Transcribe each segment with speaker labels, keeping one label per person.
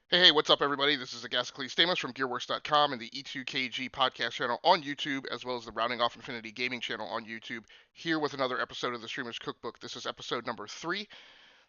Speaker 1: Hey, what's up, everybody? This is Agasicles Stamus from GearWorks.com and the E2KG podcast channel on YouTube, as well as the Rounding Off Infinity gaming channel on YouTube, here with another episode of the Streamer's Cookbook. This is episode number 3.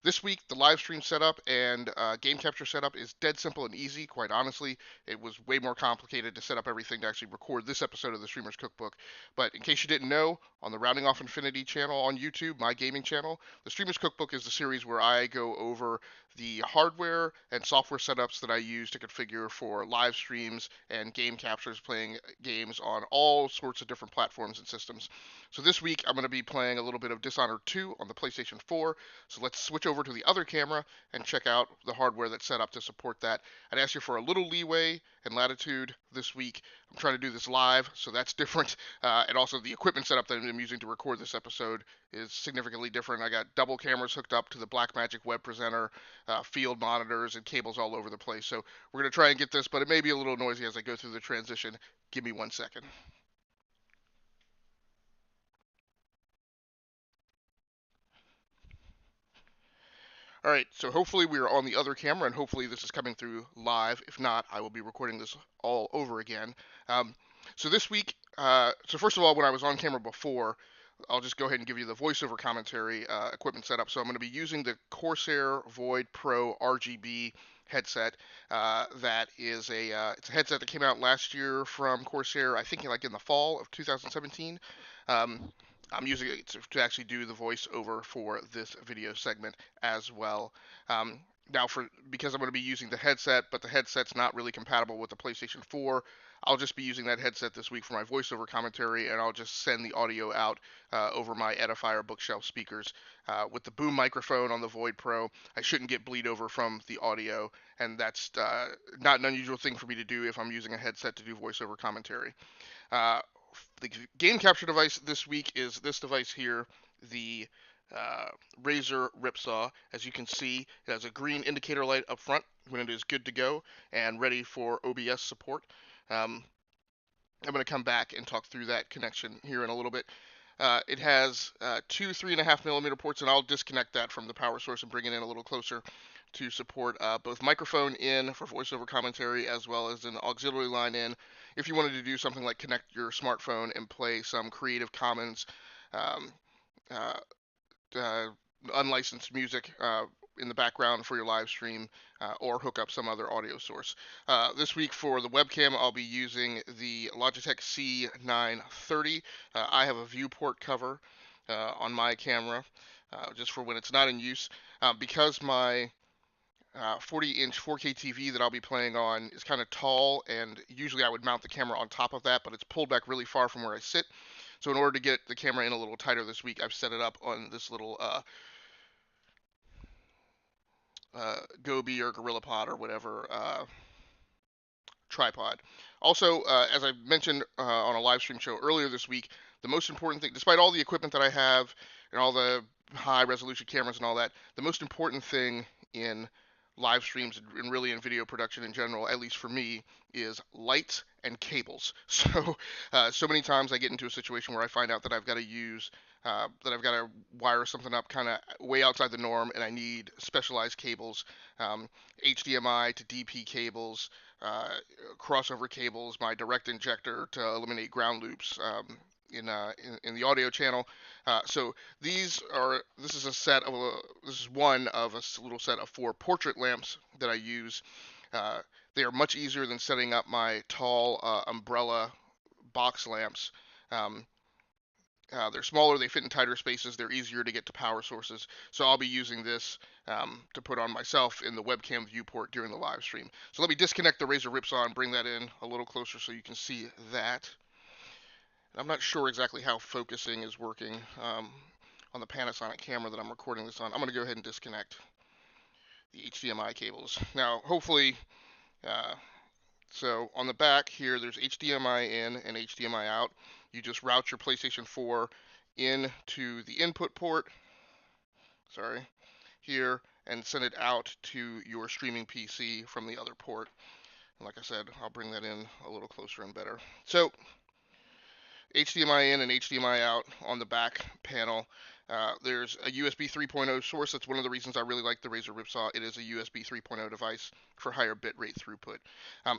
Speaker 1: This week, the live stream setup and game capture setup is dead simple and easy. Quite honestly, it was way more complicated to set up everything to actually record this episode of the Streamer's Cookbook. But in case you didn't know, on the Rounding Off Infinity channel on YouTube, my gaming channel, the Streamer's Cookbook is the series where I go over the hardware and software setups that I use to configure for live streams and game captures, playing games on all sorts of different platforms and systems. So this week, I'm going to be playing a little bit of Dishonored 2 on the PlayStation 4. So let's switch over to the other camera and check out the hardware that's set up to support that. I'd ask you for a little leeway and latitude this week. I'm trying to do this live, so that's different. And also the equipment setup that I'm using to record this episode is significantly different. I got double cameras hooked up to the Blackmagic web presenter, field monitors, and cables all over the place. So we're going to try and get this, but it may be a little noisy as I go through the transition. Give me 1 second. All right, so hopefully we are on the other camera, and hopefully this is coming through live. If not, I will be recording this all over again. So this week, so first of all, when I was on camera before, I'll just go ahead and give you the voiceover commentary equipment setup. So I'm going to be using the Corsair VOID Pro RGB headset. That is it's a headset that came out last year from Corsair, I think like in the fall of 2017. Um, I'm using it to actually do the voiceover for this video segment as well. Now, because I'm going to be using the headset, but the headset's not really compatible with the PlayStation 4, I'll just be using that headset this week for my voiceover commentary, and I'll just send the audio out over my Edifier bookshelf speakers. With the boom microphone on the Void Pro, I shouldn't get bleed over from the audio, and that's not an unusual thing for me to do if I'm using a headset to do voiceover commentary. Uh, the game capture device this week is this device here, the Razer Ripsaw. As you can see, it has a green indicator light up front when it is good to go and ready for OBS support. I'm going to come back and talk through that connection here in a little bit. It has two 3.5mm ports, and I'll disconnect that from the power source and bring it in a little closer to support both microphone in for voiceover commentary as well as an auxiliary line in if you wanted to do something like connect your smartphone and play some Creative Commons um, uh, uh, unlicensed music in the background for your live stream or hook up some other audio source. This week for the webcam, I'll be using the Logitech c930. I have a viewport cover on my camera just for when it's not in use. Because my 40-inch 4K TV that I'll be playing on is kind of tall, and usually I would mount the camera on top of that, but it's pulled back really far from where I sit. So in order to get the camera in a little tighter this week, I've set it up on this little Gobi or GorillaPod or whatever tripod. Also, as I mentioned on a live stream show earlier this week, the most important thing, despite all the equipment that I have and all the high resolution cameras and all that, the most important thing in live streams and really in video production in general, at least for me, is lights and cables. So many times I get into a situation where I find out that I've got to wire something up kind of way outside the norm, and I need specialized cables, HDMI to DP cables, uh, crossover cables, my direct injector to eliminate ground loops in the audio channel. So this is a set of this is one of a little set of 4 portrait lamps that I use. Uh, they are much easier than setting up my tall umbrella box lamps. Um, they're smaller, they fit in tighter spaces, they're easier to get to power sources. So I'll be using this to put on myself in the webcam viewport during the live stream. So let me disconnect the Razer Ripsaw and bring that in a little closer so you can see that. I'm not sure exactly how focusing is working on the Panasonic camera that I'm recording this on. I'm going to go ahead and disconnect the HDMI cables. Now, hopefully, uh, so on the back here, there's HDMI in and HDMI out. You just route your PlayStation 4 into the input port, here, and send it out to your streaming PC from the other port. And like I said, I'll bring that in a little closer and better. So HDMI in and HDMI out on the back panel. There's a USB 3.0 source. That's one of the reasons I really like the Razer Ripsaw. It is a USB 3.0 device for higher bitrate throughput.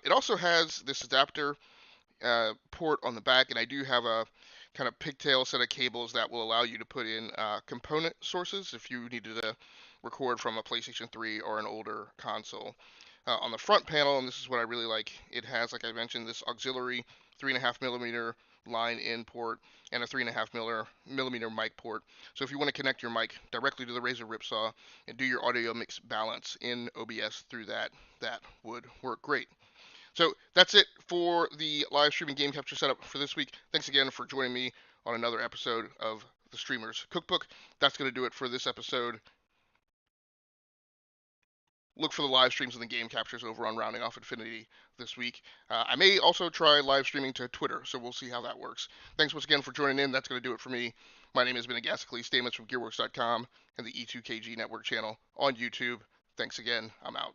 Speaker 1: It also has this adapter port on the back, and I do have a kind of pigtail set of cables that will allow you to put in component sources if you needed to record from a PlayStation 3 or an older console. On the front panel, and this is what I really like, it has, like I mentioned, this auxiliary 3.5mm line in port and a 3.5mm mic port. So if you want to connect your mic directly to the Razer Ripsaw and do your audio mix balance in OBS through that, that would work great. So that's it for the live streaming game capture setup for this week. Thanks again for joining me on another episode of the Streamer's Cookbook. That's going to do it for this episode. Look for the live streams and the game captures over on Rounding Off Infinity this week. I may also try live streaming to Twitter, so we'll see how that works. Thanks once again for joining in. That's going to do it for me. My name has been Agasically Stamets from Gearworks.com and the E2KG Network channel on YouTube. Thanks again. I'm out.